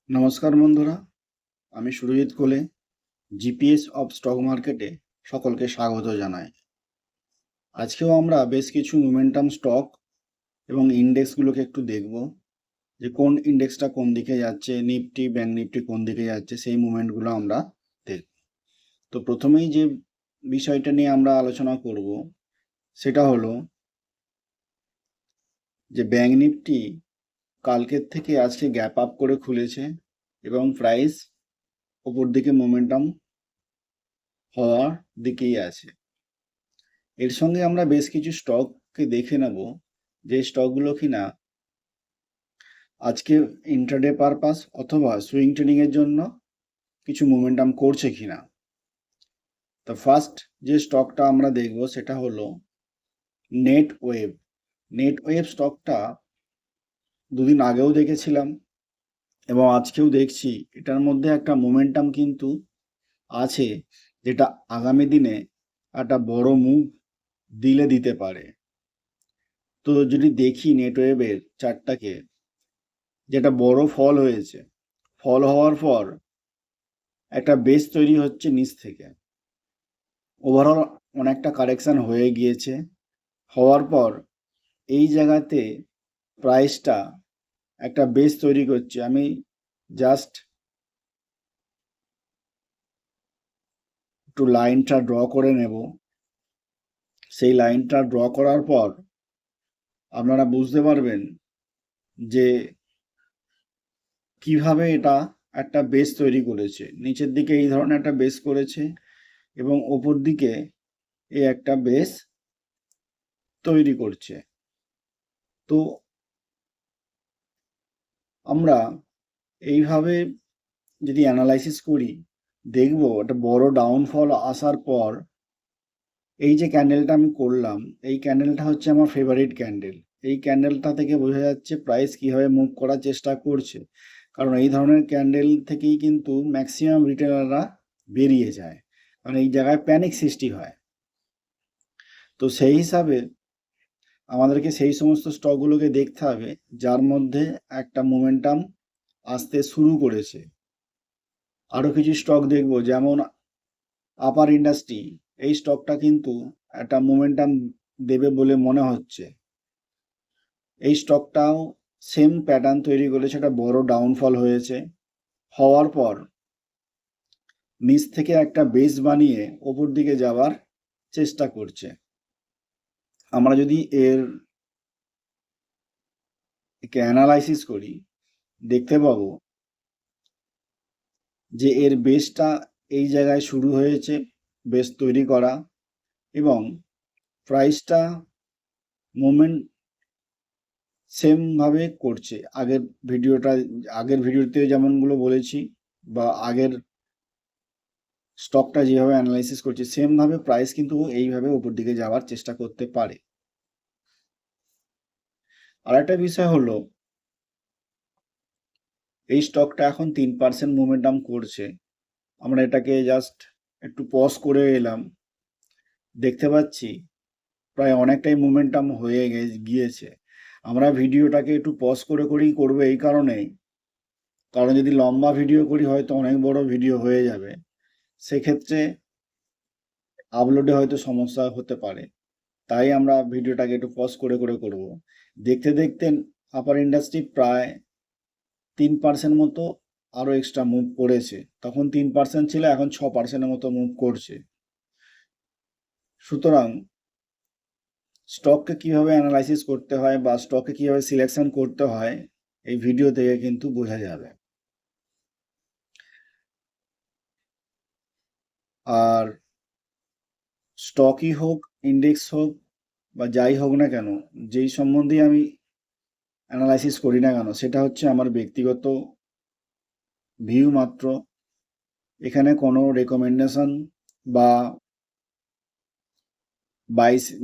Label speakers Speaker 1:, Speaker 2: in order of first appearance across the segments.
Speaker 1: নমস্কার বন্ধুরা, আমি সুরজিৎ কোলে জিপিএস অফ স্টক মার্কেটে সকলকে স্বাগত জানাই। আজকেও আমরা বেশ কিছু মোমেন্টাম স্টক এবং ইন্ডেক্সগুলোকে একটু দেখব যে কোন ইন্ডেক্সটা কোন দিকে যাচ্ছে, নিফটি ব্যাংক নিফটি কোন দিকে যাচ্ছে, সেই মুভমেন্টগুলো আমরা দেখব। তো প্রথমেই যে বিষয়টা নিয়ে আমরা আলোচনা করব সেটা হলো যে ব্যাংক নিফটি কালকের থেকে আজকে গ্যাপ আপ করে খুলেছে এবং প্রাইস ওপর দিকে মোমেন্টাম হওয়ার দিকেই আছে। এর সঙ্গে আমরা বেশ কিছু স্টককে দেখে নেব যে স্টকগুলো কিনা আজকে ইন্ট্রাডে পারপাস অথবা সুইং ট্রেডিং এর জন্য কিছু মোমেন্টাম করছে কিনা। তো ফার্স্ট যে স্টকটা আমরা দেখব সেটা হলো নেটওয়েভ। নেটওয়েভ স্টকটা দুদিন আগেও দেখেছিলাম এবং আজকেও দেখছি এটার মধ্যে একটা মোমেন্টাম কিন্তু আছে, যেটা আগামী দিনে একটা বড় মুভ দিতে পারে। তো যদি দেখি নেটওয়েভের চার্টটাকে, যেটা বড় ফল হয়েছে, ফল হওয়ার পর একটা বেস তৈরি হচ্ছে নিচ থেকে, ওভারঅল অনেকটা কারেকশন হয়ে গিয়েছে। হওয়ার পর এই জায়গাতে প্রাইসটা একটা বেস তৈরি করছে। আমি জাস্ট একটু লাইনটা ড্র করে নেব। সেই লাইনটা ড্র করার পর আপনারা বুঝতে পারবেন যে কিভাবে এটা একটা বেস তৈরি করেছে। নিচের দিকে এই ধরনের একটা বেস করেছে এবং ওপর দিকে এই একটা বেস তৈরি করছে। তো আমরা এইভাবে যদি অ্যানালাইসিস করি, দেখব একটা বড় ডাউনফল আসার পর এই যে ক্যান্ডেলটা আমি করলাম, এই ক্যান্ডেলটা হচ্ছে আমার ফেভারিট ক্যান্ডেল। এই ক্যান্ডেলটা থেকে বোঝা যাচ্ছে প্রাইস কিভাবে মুভ করার চেষ্টা করছে, কারণ এই ধরনের ক্যান্ডেল থেকেই কিন্তু ম্যাক্সিমাম রিটেলাররা বেরিয়ে যায়, কারণ এই জায়গায় প্যানিক সৃষ্টি হয়। তো সেই হিসাবে আমাদেরকে সেই সমস্ত স্টকগুলোকে দেখতে হবে যার মধ্যে একটা মোমেন্টাম আসতে শুরু করেছে। আরও কিছু স্টক দেখব, যেমন আপার ইন্ডাস্ট্রি। এই স্টকটা কিন্তু একটা মোমেন্টাম দেবে বলে মনে হচ্ছে। এই স্টকটাও সেম প্যাটার্ন তৈরি করেছে, একটা বড় ডাউনফল হয়েছে, হওয়ার পর নিচ থেকে একটা বেস বানিয়ে ওপর দিকে যাওয়ার চেষ্টা করছে। আমরা যদি একে অ্যানালাইসিস করি, দেখতে পাবো যে এর বেসটা এই জায়গায় শুরু হয়েছে, বেস তৈরি করা, এবং প্রাইসটা মুভমেন্ট সেমভাবে করছে। আগের ভিডিওতে যেমনগুলো বলেছি বা আগের স্টকটা যেভাবে অ্যানালাইসিস করছে, সেমভাবে প্রাইস কিন্তু এইভাবে উপর দিকে যাওয়ার চেষ্টা করতে পারে। আর একটা বিষয় হলো, এই স্টকটা এখন 3% মোমেন্টাম করছে। আমরা এটাকে জাস্ট একটু পজ করে এলাম, দেখতে পাচ্ছি প্রায় অনেকটাই মোমেন্টাম হয়ে গিয়েছে। আমরা ভিডিওটাকে একটু পজ করে করেই করবো, এই কারণেই, কারণ যদি লম্বা ভিডিও করি হয়তো অনেক বড় ভিডিও হয়ে যাবে, সেক্ষেত্রে আপলোডে হয়তো সমস্যা হতে পারে। তাই আমরা ভিডিওটাকে একটু পজ করে করব। দেখতে দেখতে আপার ইন্ডাস্ট্রি প্রায় 3% মতো আরও এক্সট্রা মুভ করেছে। তখন 3% ছিল, এখন 6%-এর মতো মুভ করছে। সুতরাং স্টককে কিভাবে অ্যানালাইসিস করতে হয় বা স্টককে কিভাবে সিলেকশন করতে হয়, এই ভিডিও থেকে কিন্তু বোঝা যাবে। আর স্টকই হোক, ইন্ডেক্স হোক বা যাই হোক না কেন, যেই সম্বন্ধে আমি অ্যানালাইসিস করি না কেন, সেটা হচ্ছে আমার ব্যক্তিগত ভিউ মাত্র। এখানে কোনো রেকমেন্ডেশন বা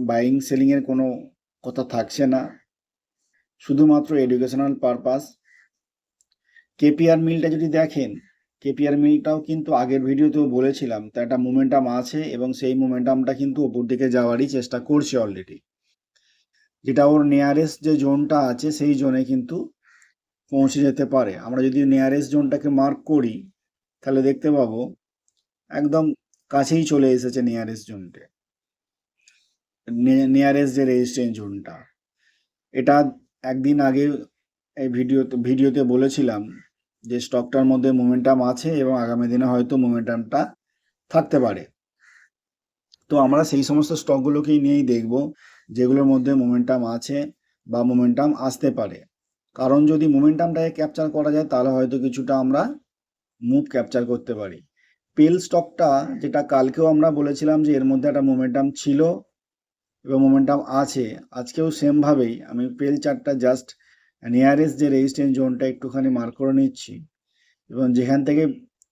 Speaker 1: বাইং সেলিংয়ের কোনো কথা থাকছে না, শুধুমাত্র এডুকেশনাল পারপাস। কেপিআর মিলটা যদি দেখেন, কেপিআর মিলটাও কিন্তু আগের ভিডিওতেও বলেছিলাম, তা একটা মোমেন্টাম আছে এবং সেই মোমেন্টামটা কিন্তু ওপর দিকে যাওয়ারই চেষ্টা করছে অলরেডি। যেটা ওর নিয়ারেস্ট যে জোনটা আছে সেই জোনে কিন্তু পৌঁছে যেতে পারে। আমরা যদি নিয়ারেস্ট জোনটাকে মার্ক করি তাহলে দেখতে পাবো একদম কাছেই চলে এসেছে নিয়ারেস্ট জোনটা, নিয়ারেস্ট যে রেজিস্ট্যান্স জোনটা। এটা একদিন আগে এই ভিডিওতে বলেছিলাম যে স্টকটার মধ্যে মোমেন্টাম আছে এবং আগামী দিনে হয়তো মোমেন্টামটা থাকতে পারে। তো আমরা সেই সমস্ত স্টকগুলোকেই নিয়েই দেখব যেগুলোর মধ্যে মোমেন্টাম আছে বা মোমেন্টাম আসতে পারে। কারণ যদি মোমেন্টামটাকে ক্যাপচার করা যায় তাহলে হয়তো কিছুটা আমরা মুভ ক্যাপচার করতে পারি। পেল স্টকটা যেটা কালকেও আমরা বলেছিলাম যে এর মধ্যে একটা মোমেন্টাম ছিল এবং মোমেন্টাম আছে, আজকেও সেমভাবেই আমি পেল চার্টটা জাস্ট নিয়ারেস্ট যে রেজিস্ট্যান্স জোনটা একটুখানি মার্ক করে নিচ্ছি এবং যেখান থেকে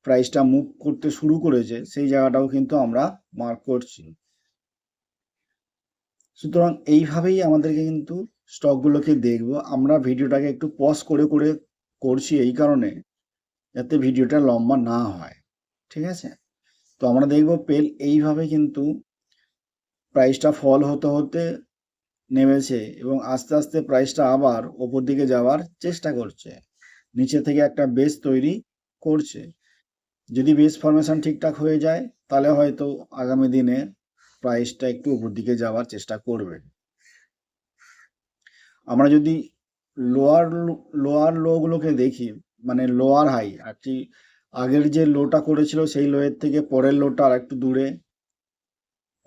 Speaker 1: প্রাইসটা মুভ করতে শুরু করেছে সেই জায়গাটাও কিন্তু আমরা মার্ক করছি। সুতরাং এইভাবেই আমাদেরকে কিন্তু স্টকগুলোকে দেখবো। আমরা ভিডিওটাকে একটু পজ করে করে করছি এই কারণে যাতে ভিডিওটা লম্বা না হয়, ঠিক আছে? তো আমরা দেখবো পেল এইভাবে কিন্তু প্রাইসটা ফল হতে হতে নেমেছে এবং আস্তে আস্তে প্রাইসটা আবার ওপর দিকে যাওয়ার চেষ্টা করছে, নিচে থেকে একটা বেস তৈরি করছে। যদি বেস ফরমেশন ঠিকঠাক হয়ে যায় তাহলে হয়তো আগামী দিনে প্রাইসটা একটু উপর দিকে যাওয়ার চেষ্টা করবে। আমরা যদি লোয়ার লোগুলোকে দেখি, মানে লোয়ার হাই আর কি, আগের যে লোটা করেছিল সেই লোয়ের থেকে পরের লোটা আর একটু দূরে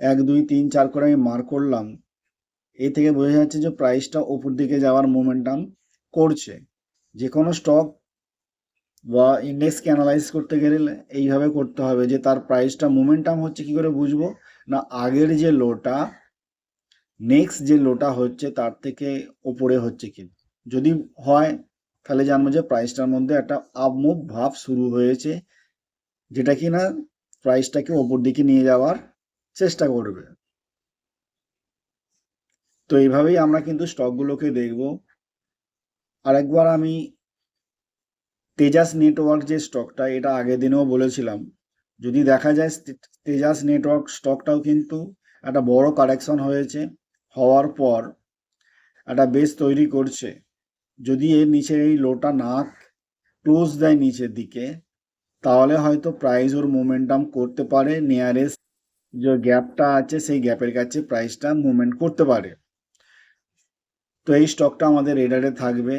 Speaker 1: 1 2 3 4 করে আমি মার্ক করলাম। এই থেকে বোঝা যাচ্ছে যে প্রাইসটা উপর দিকে যাওয়ার মোমেন্টাম করছে। যে কোনো স্টক বা ইন্ডেক্সকে অ্যানালাইজ করতে গেলে এইভাবে করতে হবে যে তার প্রাইসটা মোমেন্টাম হচ্ছে কি করে বুঝবো না, আগের যে লোটা নেক্সট যে লোটা হচ্ছে তার থেকে ওপরে হচ্ছে কি। যদি হয় তাহলে জানবো যে প্রাইসটার মধ্যে একটা আপমুভ ভাব শুরু হয়েছে, যেটা কি না প্রাইসটাকে ওপর দিকে নিয়ে যাওয়ার চেষ্টা করবে। তো এইভাবেই আমরা কিন্তু স্টকগুলোকে দেখব। আরেকবার আমি তেজাস নেটওয়ার্ক যে স্টকটা, এটা আগের দিনেও বলেছিলাম, যদি দেখা যায় তেজাস নেটওয়ার্ক স্টকটাও কিন্তু একটা বড় কারেকশন হয়েছে, হওয়ার পর একটা বেস তৈরি করছে। যদি এর নিচে এই লোটা না ক্লোজ দেয় নিচের দিকে তাহলে হয়তো প্রাইস ওর মোমেন্টাম করতে পারে, নিয়ারেস্ট যে গ্যাপটা আছে সেই গ্যাপের কাছে প্রাইসটা মুভমেন্ট করতে পারে। তো এই স্টকটা আমাদের রেডারে থাকবে।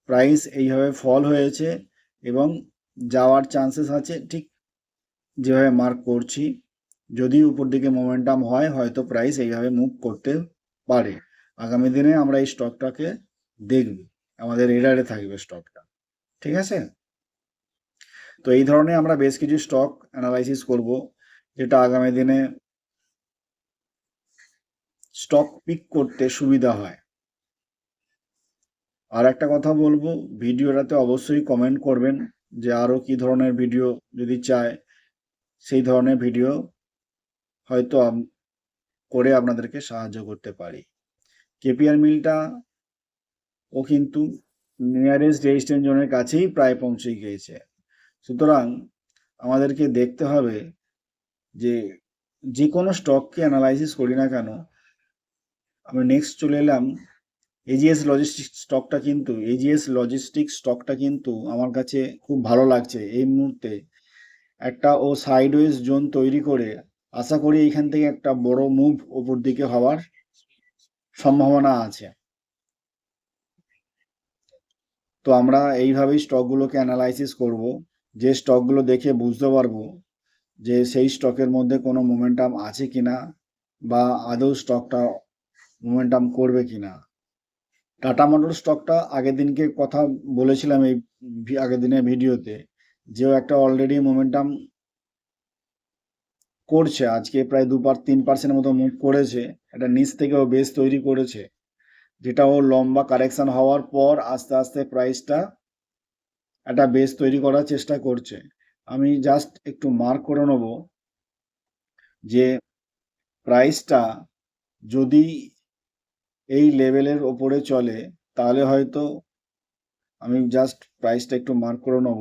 Speaker 1: প্রাইস এইভাবে ফল হয়েছে এবং যাওয়ার চান্সেস আছে ঠিক যেভাবে মার্ক করছি। যদি উপর দিকে মোমেন্টাম হয় হয়তো প্রাইস এইভাবে মুভ করতে পারে। আগামী দিনে আমরা এই স্টকটাকে দেখব, আমাদের রেডারে থাকবে স্টকটা, ঠিক আছে? তো এই ধরনের আমরা বেশ কিছু স্টক অ্যানালাইসিস করব যেটা আগামী দিনে স্টক পিক করতে সুবিধা হয়। আর একটা কথা বলবো, ভিডিওটাতে অবশ্যই কমেন্ট করবেন যে আরও কি ধরনের ভিডিও যদি চায় সেই ধরনের ভিডিও হয়তো করে আপনাদেরকে সাহায্য করতে পারি। কেপিআর মিলটা ও কিন্তু নিয়ারেস্ট রেজিস্ট্যান্স জোনের কাছেই প্রায় পৌঁছে গিয়েছে। সুতরাং আমাদেরকে দেখতে হবে যে যে কোনো স্টককে অ্যানালাইসিস করি না কেন। আমি নেক্সট চলে এলাম এজিএস লজিস্টিক্স স্টকটা, কিন্তু এজিএস লজিস্টিক্স স্টকটা কিন্তু আমার কাছে খুব ভালো লাগছে এই মুহূর্তে। একটা ও সাইডওয়েজ জোন তৈরি করে আশা করি এইখান থেকে একটা বড় মুভ ওপর দিকে হওয়ার সম্ভাবনা আছে। তো আমরা এইভাবেই স্টকগুলোকে অ্যানালাইসিস করব, যে স্টকগুলো দেখে বুঝতে পারবো যে সেই স্টকের মধ্যে কোনো মোমেন্টাম আছে কিনা বা আদৌ স্টকটা মোমেন্টাম করবে কিনা। টাটা মোটর স্টকটা আগের দিনকে কথা বলেছিলাম এই আগের দিনের ভিডিওতে, যেও একটা অলরেডি মোমেন্টাম করছে, আজকে প্রায় 3% মতো মুভ করেছে, একটা নিচ থেকেও বেস তৈরি করেছে, যেটা ও লম্বা কারেকশন হওয়ার পর আস্তে আস্তে প্রাইসটা একটা বেস তৈরি করার চেষ্টা করছে। আমি জাস্ট একটু মার্ক করে নেব যে প্রাইসটা যদি এই লেভেলের ওপরে চলে তাহলে হয়তো, আমি জাস্ট প্রাইসটা একটু মার্ক করে নেব,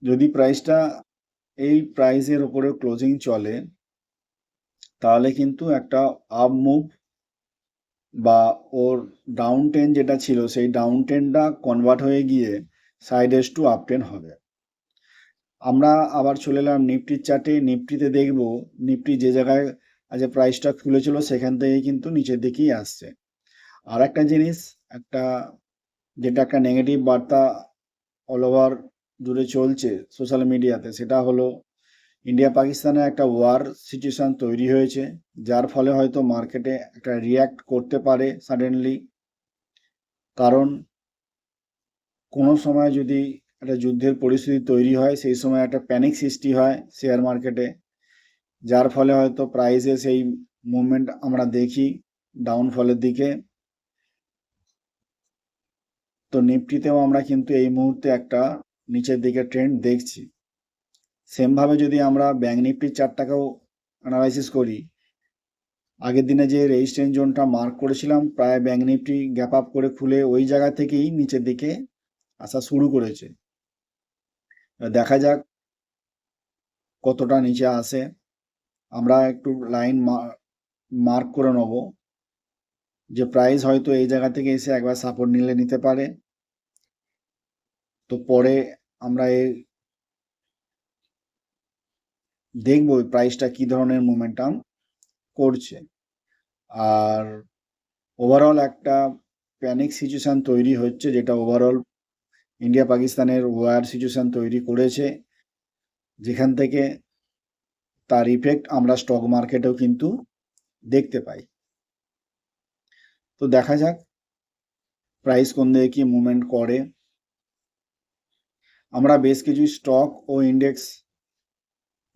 Speaker 1: যদি প্রাইসটা এই প্রাইসের ওপরে ক্লোজিং চলে তাহলে কিন্তু একটা আপ মুভ বা ওর ডাউন ট্রেন যেটা ছিল সেই ডাউন ট্রেনটা কনভার্ট হয়ে গিয়ে side as to up train হবে। আমরা আবার চলে এলাম নিফটির চার্টে। নিফটিতে দেখব নিফটি যে জায়গায় আজ প্রাইসটা খুলেছিল সেখান থেকে কিন্তু নিচের দিকেই আসছে। আর একটা জিনিস, একটা যেটা একটা নেগেটিভ বার্তা অল ওভার জুড়ে চলছে সোশ্যাল মিডিয়াতে, সেটা হলো ইন্ডিয়া পাকিস্তানের একটা ওয়ার সিচুয়েশন তৈরি হয়েছে, যার ফলে হয়তো মার্কেটে একটা রিয়্যাক্ট করতে পারে সাডেনলি। কারণ কোনো সময় যদি একটা যুদ্ধের পরিস্থিতি তৈরি হয় সেই সময় একটা প্যানিক সৃষ্টি হয় শেয়ার মার্কেটে, যার ফলে হয়তো প্রাইসে সেই মুভমেন্ট আমরা দেখি ডাউনফলের দিকে। তো নিফটিতেও আমরা কিন্তু এই মুহূর্তে একটা নিচের দিকে ট্রেন্ড দেখছি। সেমভাবে যদি আমরা ব্যাঙ্ক নিফটির চার্টটাকেও অ্যানালাইসিস করি, আগের দিনে যে রেজিস্ট্যান্স জোনটা মার্ক করেছিলাম, প্রায় ব্যাঙ্ক নিফটি গ্যাপ আপ করে খুলে ওই জায়গা থেকেই নিচের দিকে আসা শুরু করেছে। দেখা যাক কতটা নিচে আসে। আমরা একটু লাইন মার্ক করে নেব যে প্রাইস হয়তো এই জায়গা থেকে এসে একবার সাপোর্ট নিলে নিতে পারে। তো পরে আমরা দেখবো প্রাইসটা কি ধরনের মোমেন্টাম করছে। আর ওভারঅল একটা প্যানিক সিচুয়েশন তৈরি হচ্ছে, যেটা ওভারঅল ইন্ডিয়া পাকিস্তানের ওয়ার সিচুয়েশন তৈরি করেছে, যেখান থেকে তার ইফেক্ট আমরা স্টক মার্কেটেও কিন্তু দেখতে পাই। তো দেখা যাক প্রাইস কোন দিকে কি মুভমেন্ট করে। আমরা বেশ কিছু স্টক ও ইন্ডেক্স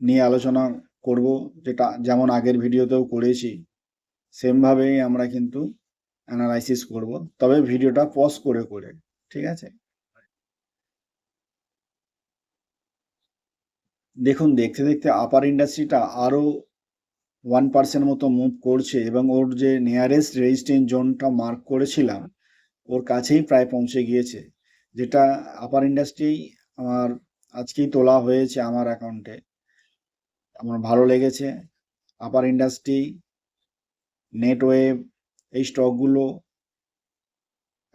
Speaker 1: নিয়ে আলোচনা করব, যেটা যেমন আগের ভিডিওতেও করেছি সেমভাবেই আমরা কিন্তু অ্যানালাইসিস করব, তবে ভিডিওটা পজ করে করে। ঠিক আছে, দেখুন দেখতে দেখতে আপার ইন্ডাস্ট্রিটা আরও 1% মতো মুভ করছে এবং ওর যে নিয়ারেস্ট রেজিস্ট্যান্স জোনটা মার্ক করেছিলাম ওর কাছেই প্রায় পৌঁছে গিয়েছে, যেটা আপার ইন্ডাস্ট্রি আমার আজকেই তোলা হয়েছে আমার অ্যাকাউন্টে। আমার ভালো লেগেছে আপার ইন্ডাস্ট্রি, নেটওয়েভ, এই স্টকগুলো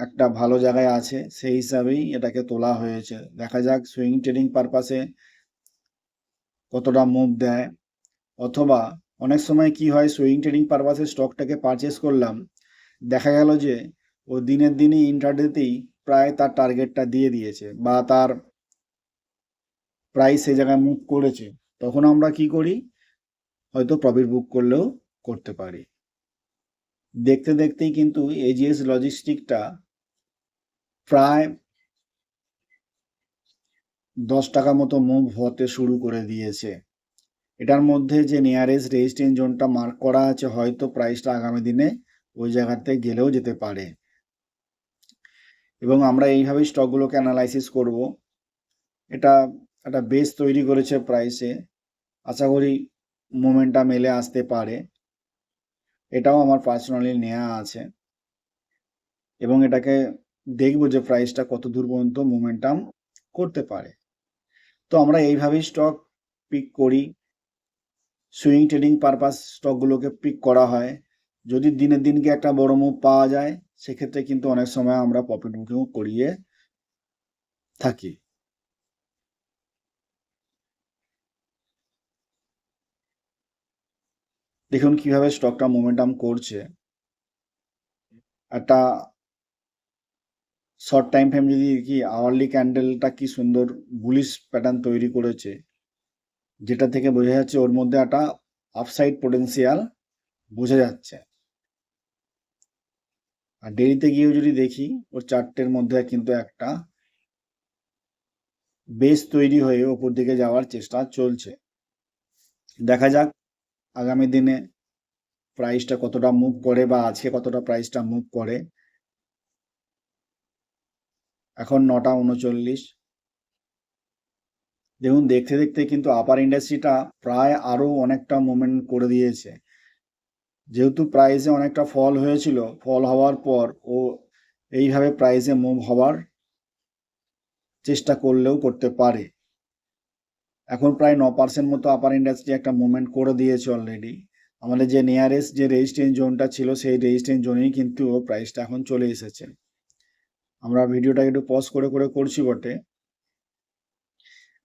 Speaker 1: একটা ভালো জায়গায় আছে, সেই হিসাবেই এটাকে তোলা হয়েছে। দেখা যাক সুইং ট্রেডিং পারপাসে কতটা মুভ দেয়, অথবা অনেক সময় কি হয় সুইং ট্রেডিং পারপাসে স্টকটাকে পারচেস করলাম, দেখা গেল যে ও দিনের দিনই ইন্ট্রাডেতেই প্রায় তার টার্গেটটা দিয়ে দিয়েছে বা তার প্রাইস সেই জায়গায় মুভ করেছে, তখন আমরা কি করি, হয়তো প্রফিট বুক করলেও করতে পারি। দেখতে দেখতেই কিন্তু এজিএস লজিস্টিকটা প্রায় 10 টাকা মতো মুভ হতে শুরু করে দিয়েছে। এটার মধ্যে যে নিয়ারেস্ট রেজিস্ট্যান্স জোনটা মার্ক করা আছে, হয়তো প্রাইসটা আগামী দিনে ওই জায়গাতে গেলেও যেতে পারে। এবং আমরা এইভাবেই স্টকগুলোকে অ্যানালাইসিস করব। এটা একটা বেস তৈরি করেছে প্রাইসে, আশা করি মোমেন্টাম এলে আসতে পারে। এটাও আমার পার্সোনালি নেওয়া আছে এবং এটাকে দেখব যে প্রাইসটা কত দূর পর্যন্ত মোমেন্টাম করতে পারে। তো আমরা এইভাবেই স্টক পিক করি, সুইং ট্রেডিং পারপাস স্টকগুলোকে পিক করা হয়। যদি দিনের দিনকে একটা বড় মুভ পাওয়া যায়, সেক্ষেত্রে কিন্তু অনেক সময় আমরা প্রফিট বুকিং করিয়ে থাকি। দেখুন কিভাবে স্টকটা মোমেন্টাম করছে। একটা শর্ট টাইম ফ্রেম যদি দেখি, আওয়ারলি ক্যান্ডেলটা কি সুন্দর বুলিশ প্যাটার্ন তৈরি করেছে, যেটা থেকে বোঝা যাচ্ছে ওর মধ্যে একটা আপসাইড পোটেন্সিয়াল বোঝা যাচ্ছে। আর ডেলিতে গিয়েও যদি দেখি, ওর চার্টের মধ্যে কিন্তু একটা বেস তৈরি হয়ে ওপর দিকে যাওয়ার চেষ্টা চলছে। দেখা যাক আগামী দিনে প্রাইসটা কতটা মুভ করে বা আজকে কতটা প্রাইসটা মুভ করে। এখন 9টা 39। দেখুন দেখতে দেখতে কিন্তু আপার ইন্ডাস্ট্রিটা প্রায় আরো অনেকটা মুভমেন্ট করে দিয়েছে। যেহেতু প্রাইসে অনেকটা ফল হয়েছিল, ফল হওয়ার পর ও এইভাবে প্রাইসে মুভ হওয়ার চেষ্টা করলেও করতে পারে। এখন প্রায় 9% মতো আপার ইন্ডাস্ট্রি একটা মুভমেন্ট করে দিয়েছে অলরেডি। আমাদের যে নিয়ারেস্ট যে রেজিস্ট্যান্স জোনটা ছিল সেই রেজিস্ট্যান্স জোনেই কিন্তু প্রাইসটা এখন চলে এসেছে। আমরা ভিডিওটা একটু পজ করে করে করছি বটে।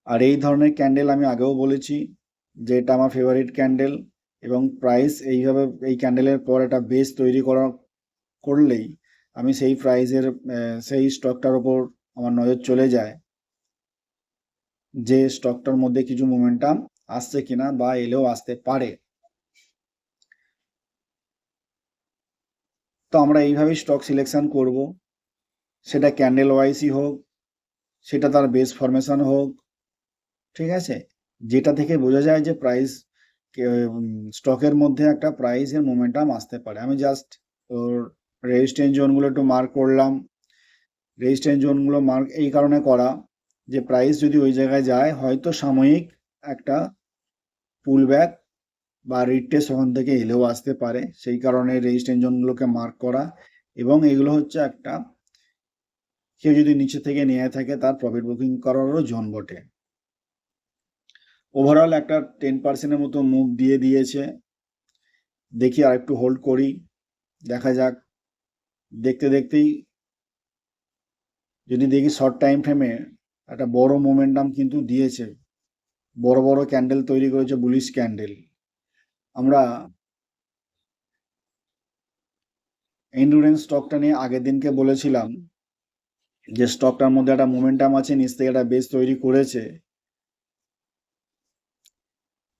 Speaker 1: আর এই ধরনের ক্যান্ডেল আমি আগেও বলেছি যে এটা আমার ফেভারিট ক্যান্ডেল, এবং প্রাইস এইভাবে এই ক্যান্ডেলের পর একটা বেস তৈরি করলেই আমি সেই প্রাইসের সেই স্টকটার ওপর আমার নজর চলে যায় যে স্টকটার মধ্যে কিছু মোমেন্টাম আসছে কিনা বা এলেও আসতে পারে। তো আমরা এইভাবেই স্টক সিলেকশন করব, সেটা ক্যান্ডেল ওয়াইজই হোক, সেটা তার বেস ফরমেশন হোক, ঠিক আছে, যেটা থেকে বোঝা যায় যে প্রাইস স্টকের মধ্যে একটা প্রাইসের মোমেন্টাম আসতে পারে। আমি জাস্ট ওর রেজিস্ট্যান্স জোনগুলো একটু মার্ক করলাম। রেজিস্ট্যান্স জোনগুলো মার্ক এই কারণে করা যে প্রাইস যদি ওই জায়গায় যায় হয়তো সাময়িক একটা পুল ব্যাক বা রিট্রেস ওখান থেকে এলেও আসতে পারে, সেই কারণে রেজিস্ট্যান্স জোনগুলোকে মার্ক করা। এবং এগুলো হচ্ছে একটা কেউ যদি নিচে থেকে নিয়ে থাকে তার প্রফিট বুকিং করারও জোন বটে। ওভারঅল একটা 10%-এর মতো মুভ দিয়ে দিয়েছে। দেখি আর একটু হোল্ড করি, দেখা যাক। দেখতে দেখতেই যদি দেখি শর্ট টাইম ফ্রেমে একটা বড় মোমেন্টাম কিন্তু দিয়েছে, বড় বড় ক্যান্ডেল তৈরি করেছে, বুলিশ ক্যান্ডেল। আমরা এন্ডুরেন্স স্টকটা নিয়ে আগের দিনকে বলেছিলাম যে স্টকটার মধ্যে একটা মোমেন্টাম আছে, নিচ থেকে একটা বেস তৈরি করেছে।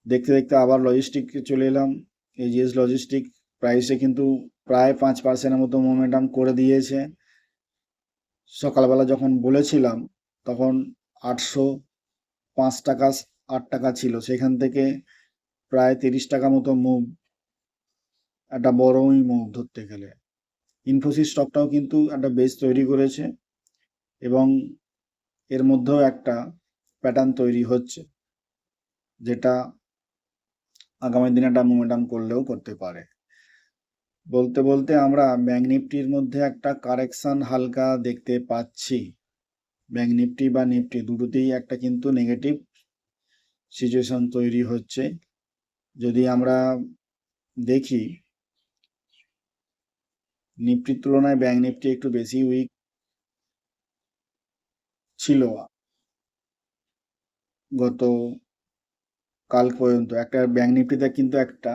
Speaker 1: দেখতে দেখতে আবার লজিস্টিক চলে এলাম। এই জিএস লজিস্টিক প্রাইসে কিন্তু প্রায় 5%-এর মতো মোমেন্টাম করে দিয়েছে। সকালবেলা যখন বলেছিলাম তখন 805 টাকা 8 টাকা ছিল, সেখান থেকে প্রায় 30 টাকা মতো মুভ, একটা বড়ই মুভ ধরতে গেলে। ইনফোসিস স্টকটাও কিন্তু একটা বেস তৈরি করেছে এবং এর মধ্যেও একটা প্যাটার্ন তৈরি হচ্ছে, যেটা আগামী দিনে একটা মোমেন্টাম করলেও করতে পারে। বলতে বলতে আমরা ব্যাংক নিফটির মধ্যে একটা কারেকশন হালকা দেখতে পাচ্ছি। ব্যাংক নিফটি বা নিফটি দুটোতেই একটা কিন্তু নেগেটিভ সিচুয়েশন তৈরি হচ্ছে। যদি আমরা দেখি নিফটির তুলনায় ব্যাংক নিফটি একটু বেশি উইক ছিল গত কাল পর্যন্ত। একটা ব্যাংক নিফটিতে কিন্তু একটা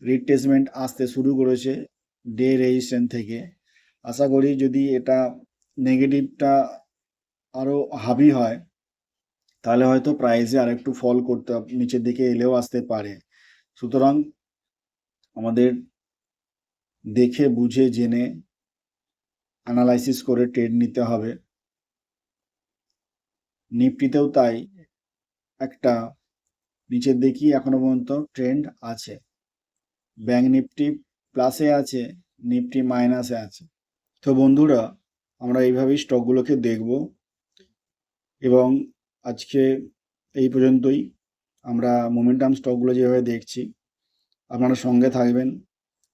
Speaker 1: রিট্রেসমেন্ট আসতে শুরু করেছে ডে রেজিস্ট্যান্স থেকে। আশা করি যদি এটা নেগেটিভটা আরও হাবি হয় তাহলে হয়তো প্রাইসে আর একটু ফল করতে নিচের দিকে এলেও আসতে পারে। সুতরাং আমাদের দেখে বুঝে জেনে অ্যানালাইসিস করে ট্রেড নিতে হবে। নিফটিতেও তাই একটা নিচের দিকেই এখনো পর্যন্ত ট্রেন্ড আছে। ব্যাংক নিফটি প্লাসে আছে, নিফটি মাইনাসে আছে। তো বন্ধুরা, আমরা এইভাবেই স্টকগুলোকে দেখব এবং আজকে এই পর্যন্তই। আমরা মোমেন্টাম স্টকগুলো যেভাবে দেখছি, আপনারা সঙ্গে থাকবেন,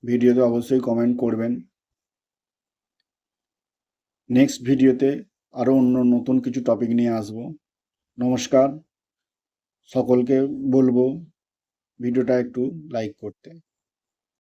Speaker 1: ভিডিওতে অবশ্যই কমেন্ট করবেন। নেক্সট ভিডিওতে আরও অন্য নতুন কিছু টপিক নিয়ে আসব। নমস্কার, সকলকে বলবো ভিডিওটা একটু লাইক করতে।